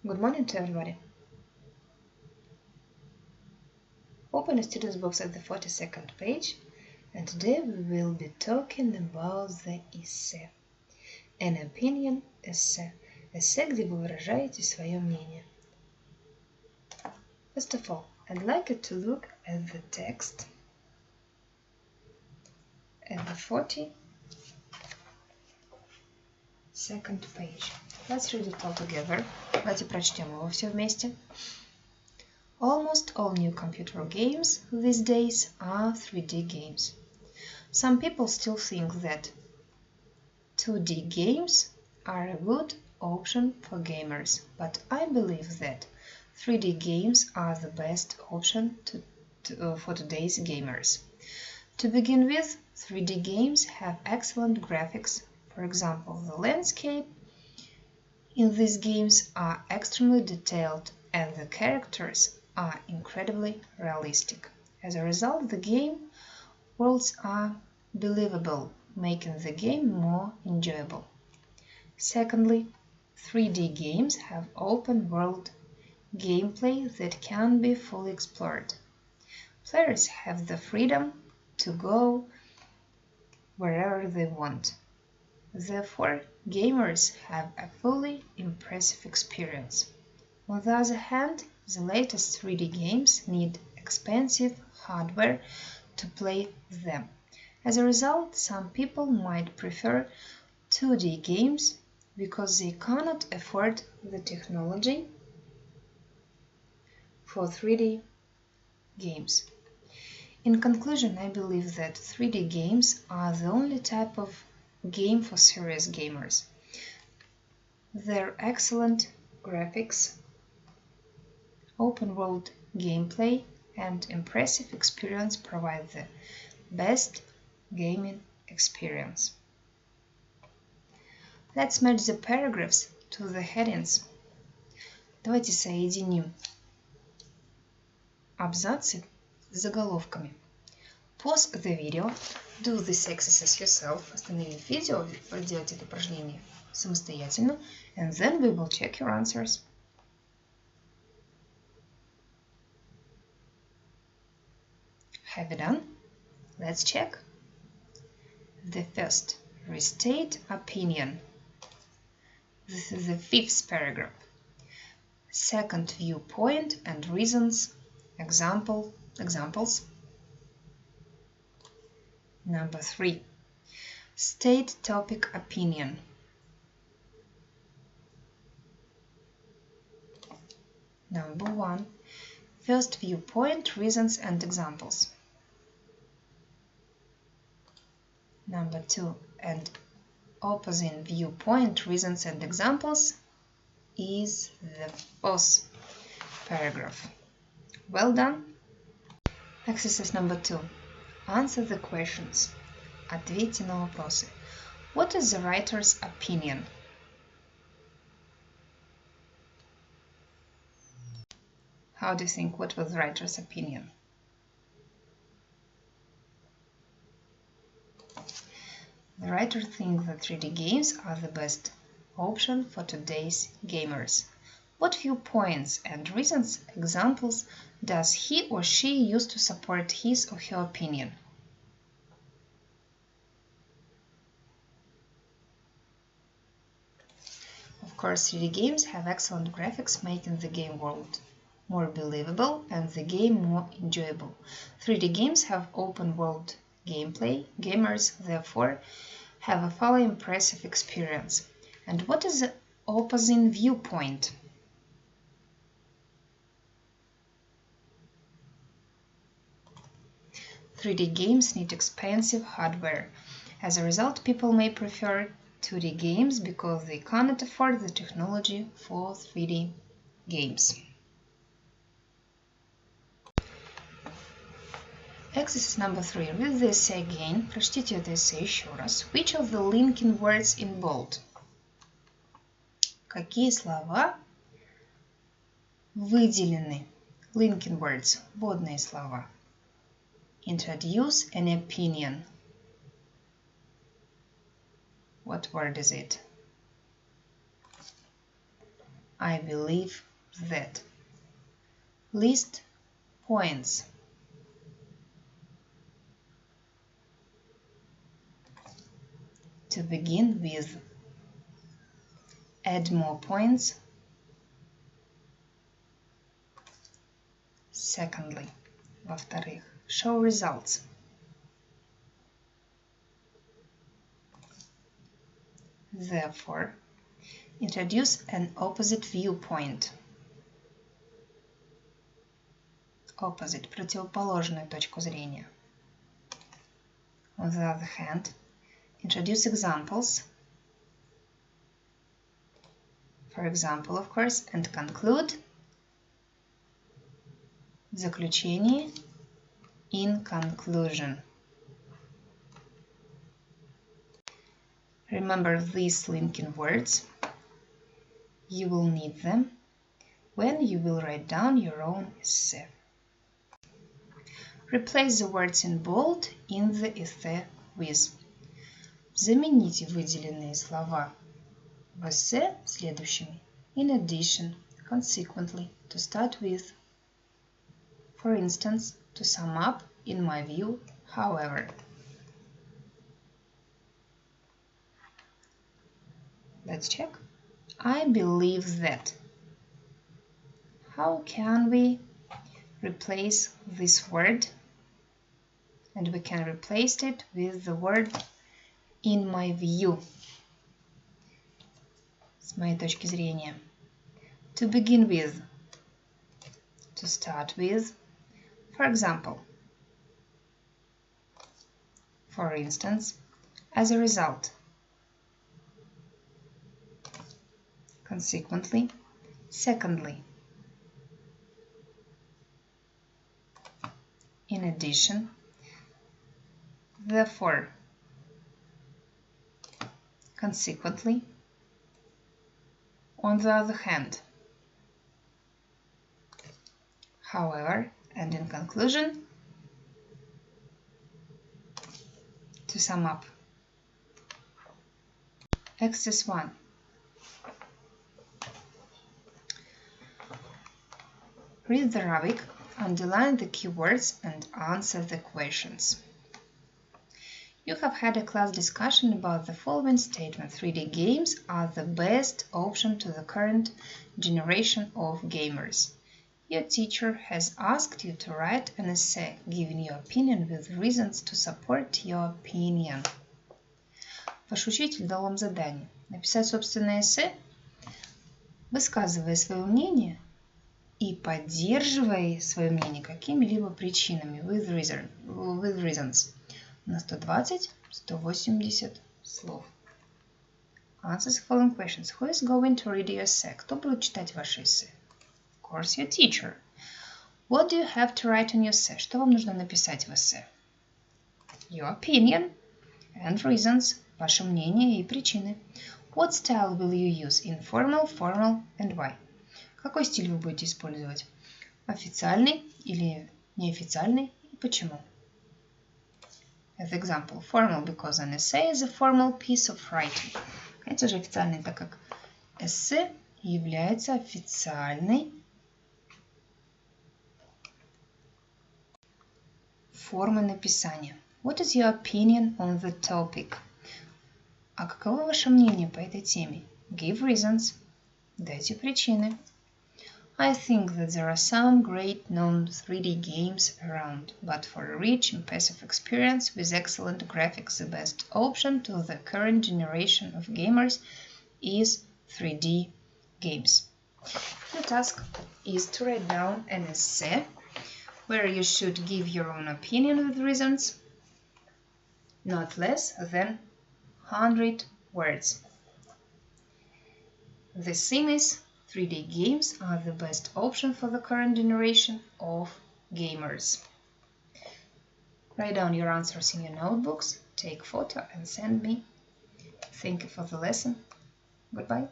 Good morning to everybody. Open a student's box at the 42nd page, and today we will be talking about the essay. An opinion essay. Эссе, где вы выражаете свое мнение. First of all, I'd like you to look at the text at the 42nd page. Let's read it all together. Давайте прочтем его все вместе. Almost all new computer games these days are 3D games. Some people still think that 2D games are a good option for gamers, but I believe that 3D games are the best option for today's gamers. To begin with, 3D games have excellent graphics. For example, the landscape in these games are extremely detailed and the characters are incredibly realistic. As a result, the game worlds are believable, making the game more enjoyable. Secondly, 3D games have open world gameplay that can be fully explored. Players have the freedom to go wherever they want. Therefore, gamers have a fully impressive experience. On the other hand, the latest 3D games need expensive hardware to play them. As a result, some people might prefer 2D games because they cannot afford the technology for 3D games. In conclusion, I believe that 3D games are the only type of game for serious gamers. Their excellent graphics, open-world gameplay, and impressive experience provide the best gaming experience. Let's match the paragraphs to the headings. Давайте соединим абзацы с заголовками. Pause the video, do this exercise yourself, остановив видео, проделать это упражнение самостоятельно, and then we will check your answers. Have you done? Let's check. The first, restate opinion. This is the fifth paragraph. Second, viewpoint and reasons. Examples. Number 3. State topic opinion. Number 1. First viewpoint, reasons and examples. Number 2. And opposing viewpoint, reasons and examples is the fourth paragraph. Well done. Exercise number 2. Answer the questions. Ответьте на вопросы. What is the writer's opinion? How do you think? What was the writer's opinion? The writer thinks that 3D games are the best option for today's gamers. What viewpoints and reasons, examples, does he or she use to support his or her opinion? Of course, 3D games have excellent graphics, making the game world more believable and the game more enjoyable. 3D games have open world gameplay. Gamers, therefore, have a fully impressive experience. And what is the opposing viewpoint? "3D games need expensive hardware. As a result, people may prefer 2D games because they cannot afford the technology for 3D games." Exercise number 3. Read the essay again. Прочтите это эссе еще раз. Which of the linking words in bold? Какие слова выделены? Linking words. Вводные слова. Introduce an opinion. What word is it? I believe that. List points. To begin with, add more points. Secondly, во-вторых, show results. Therefore, introduce an opposite viewpoint. Opposite, противоположную точку зрения. On the other hand, introduce examples. For example, of course, and conclude. В заключении, in conclusion. Remember these linking words. You will need them when you will write down your own essay. Replace the words in bold in the essay with. Замените выделенные слова в эссе следующими. In addition, consequently, to start with. For instance, to sum up, in my view, however. Let's check. I believe that. How can we replace this word? And we can replace it with the word in my view. С моей точки зрения. To begin with. To start with. For example. For instance, as a result. Consequently. Secondly. In addition. Therefore. Consequently. On the other hand. However, and in conclusion. To sum up. Exercise 1. Read the rubric, underline the keywords and answer the questions. You have had a class discussion about the following statement. 3D games are the best option to the current generation of gamers. Your teacher has asked you to write an essay, giving your opinion with reasons to support your opinion. Ваш учитель дал вам задание написать собственное эссе, высказывая свое мнение и поддерживая свое мнение какими-либо причинами, with reasons. На 120-180 слов. Answer the following questions. Who is going to read your essay? Кто будет читать ваше эссе? Of course, your teacher. What do you have to write in your essay? Что вам нужно написать в эссе? Your opinion and reasons. Ваше мнение и причины. What style will you use? Informal, formal and why? Какой стиль вы будете использовать? Официальный или неофициальный и почему? As example, formal because an essay is a formal piece of writing. Конечно же, официальный, так как эссе является официальной формой написания. What is your opinion on the topic? А каково ваше мнение по этой теме? Give reasons. Дайте причины. I think that there are some great known 3D games around, but for a rich, immersive experience with excellent graphics, the best option to the current generation of gamers is 3D games. The task is to write down an essay where you should give your own opinion with reasons, not less than 100 words. The theme is 3D games are the best option for the current generation of gamers. Write down your answers in your notebooks, take a photo and send me. Thank you for the lesson. Goodbye.